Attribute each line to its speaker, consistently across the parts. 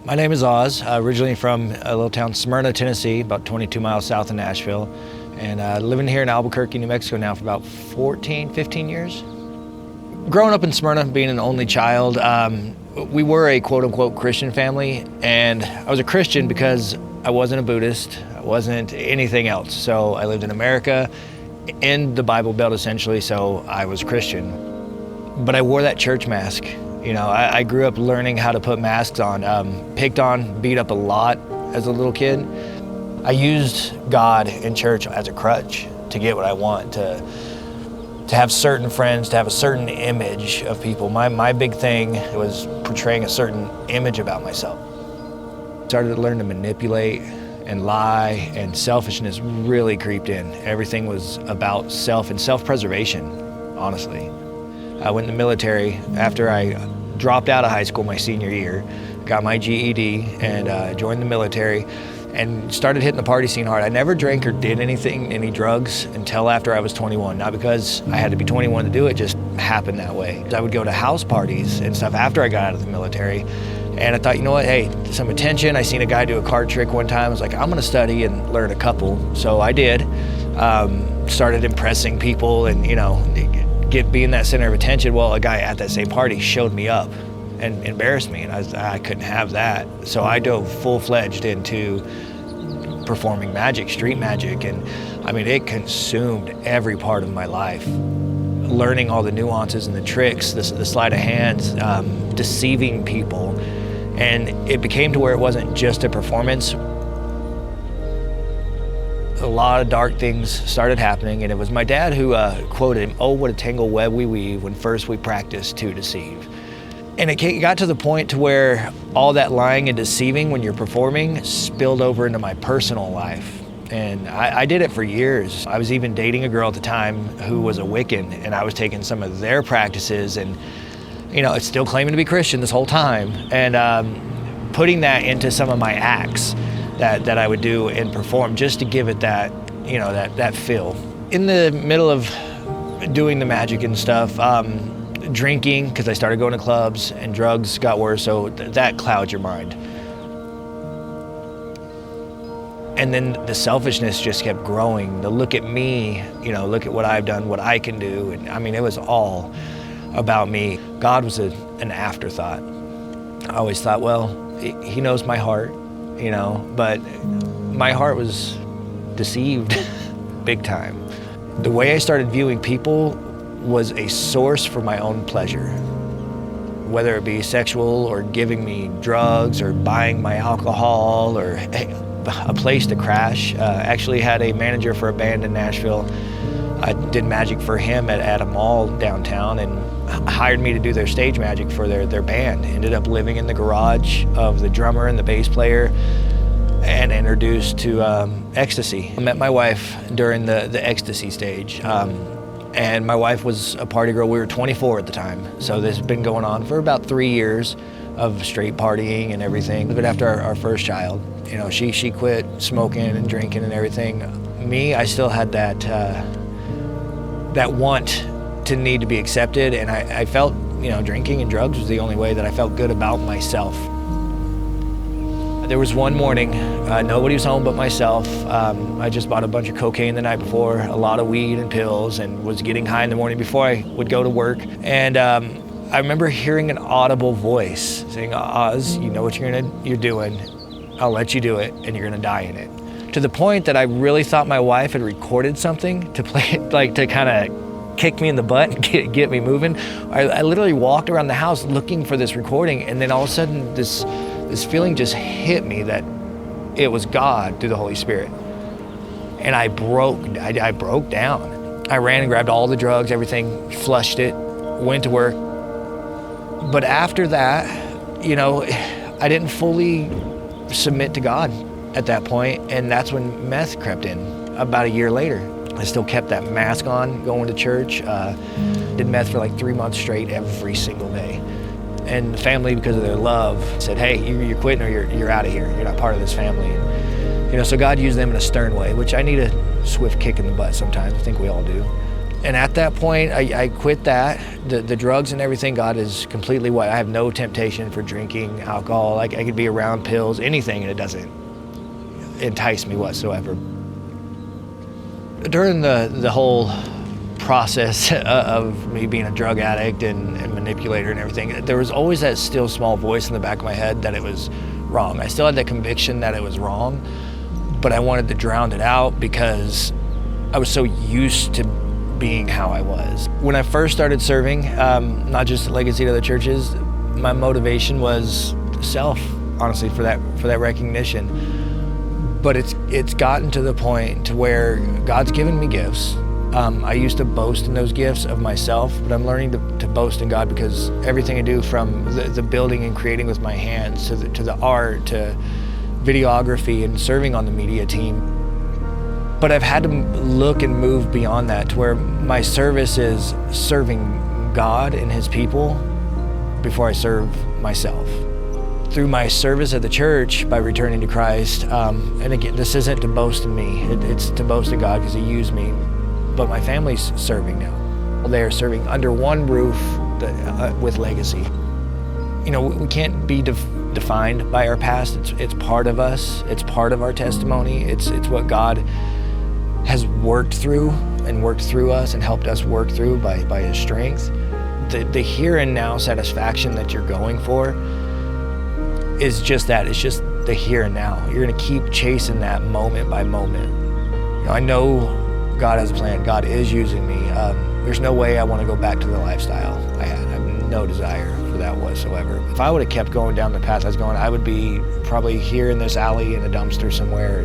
Speaker 1: My name is Oz, originally from a little town, Smyrna, Tennessee, about 22 miles south of Nashville, and living here in Albuquerque, New Mexico now for about 15 years. Growing up in Smyrna, being an only child, we were a quote-unquote Christian family, and I was a Christian because I wasn't a Buddhist, I wasn't anything else. So I lived in America, in the Bible Belt essentially, so I was Christian. But I wore that church mask. You know, I grew up learning how to put masks on, picked on, beat up a lot as a little kid. I used God in church as a crutch to get what I want, to have certain friends, to have a certain image of people. My big thing was portraying a certain image about myself. Started to learn to manipulate and lie, and selfishness really creeped in. Everything was about self and self-preservation, honestly. I went in the military after I dropped out of high school my senior year, got my GED, and joined the military and started hitting the party scene hard. I never drank or did any drugs until after I was 21, not because I had to be 21 to do it, just happened that way. I would go to house parties and stuff after I got out of the military, and I thought, you know what, hey, some attention. I seen a guy do a card trick one time. I was like, I'm gonna study and learn a couple. So I did, started impressing people and, you know, being that center of attention. Well, a guy at that same party showed me up and embarrassed me, and I couldn't have that. So I dove full-fledged into performing magic, street magic, and I mean, it consumed every part of my life. Learning all the nuances and the tricks, the sleight of hands, deceiving people, and it became to where it wasn't just a performance. A lot of dark things started happening, and it was my dad who quoted him, "Oh, what a tangled web we weave when first we practice to deceive." And it got to the point to where all that lying and deceiving when you're performing spilled over into my personal life. And I did it for years. I was even dating a girl at the time who was a Wiccan, and I was taking some of their practices and, you know, it's still claiming to be Christian this whole time, and putting that into some of my acts that I would do and perform just to give it that, you know, that feel. In the middle of doing the magic and stuff, drinking, because I started going to clubs, and drugs got worse, so that clouds your mind. And then the selfishness just kept growing. The look at me, you know, look at what I've done, what I can do. And I mean, it was all about me. God was an afterthought. I always thought, well, he knows my heart, you know, but my heart was deceived big time. The way I started viewing people was a source for my own pleasure, whether it be sexual or giving me drugs or buying my alcohol or a place to crash. Actually had a manager for a band in Nashville. I did magic for him at a mall downtown, and hired me to do their stage magic for their band. Ended up living in the garage of the drummer and the bass player, and introduced to ecstasy. I met my wife during the ecstasy stage, and my wife was a party girl. We were 24 at the time, so this has been going on for about 3 years of straight partying and everything. But after our first child, you know, she quit smoking and drinking and everything. Me, I still had that want to need to be accepted, and I felt, you know, drinking and drugs was the only way that I felt good about myself. There was one morning, nobody was home but myself. I just bought a bunch of cocaine the night before, a lot of weed and pills, and was getting high in the morning before I would go to work. And I remember hearing an audible voice saying, "Oz, you know what you're doing. I'll let you do it, and you're gonna die in it." To the point that I really thought my wife had recorded something to play it, like to kind of kick me in the butt and get me moving. I literally walked around the house looking for this recording, and then all of a sudden this feeling just hit me that it was God through the Holy Spirit. And I broke down. I ran and grabbed all the drugs, everything, flushed it, went to work. But after that, you know, I didn't fully submit to God at that point, and that's when meth crept in about a year later. I still kept that mask on, going to church, did meth for like 3 months straight every single day. And the family, because of their love, said, "Hey, you're quitting or you're out of here. You're not part of this family." And, you know, so God used them in a stern way, which I need a swift kick in the butt sometimes. I think we all do. And at that point, I quit that. The drugs and everything, God is completely what, I have no temptation for drinking alcohol. I could be around pills, anything, and it doesn't entice me whatsoever. During the whole process of me being a drug addict and manipulator and everything, there was always that still small voice in the back of my head that it was wrong. I still had that conviction that it was wrong, but I wanted to drown it out because I was so used to being how I was. When I first started serving, not just at Legacy to other churches, my motivation was self, honestly, for that recognition. But it's gotten to the point to where God's given me gifts. I used to boast in those gifts of myself, but I'm learning to boast in God, because everything I do, from the building and creating with my hands to the art to videography and serving on the media team. But I've had to look and move beyond that to where my service is serving God and His people before I serve myself. Through my service at the church, by returning to Christ, and again, this isn't to boast in me, it's to boast in God because He used me, but my family's serving now. They are serving under one roof with Legacy. You know, we can't be defined by our past. It's part of us. It's part of our testimony. It's what God has worked through us and helped us work through by His strength. The here and now satisfaction that you're going for is just that. It's just the here and now. You're gonna keep chasing that moment by moment. You know, I know God has a plan. God is using me. There's no way I want to go back to the lifestyle I had. I have no desire for that whatsoever. If I would have kept going down the path I was going, I would be probably here in this alley in a dumpster somewhere.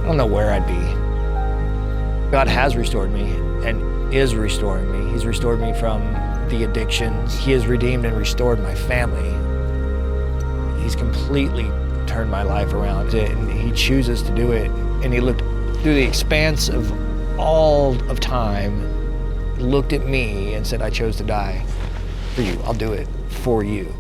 Speaker 1: I don't know where I'd be. God has restored me and is restoring me. He's restored me from the addictions. He has redeemed and restored my family. He's completely turned my life around, and He chooses to do it. And He looked through the expanse of all of time, looked at me and said, I chose to die for you. I'll do it for you.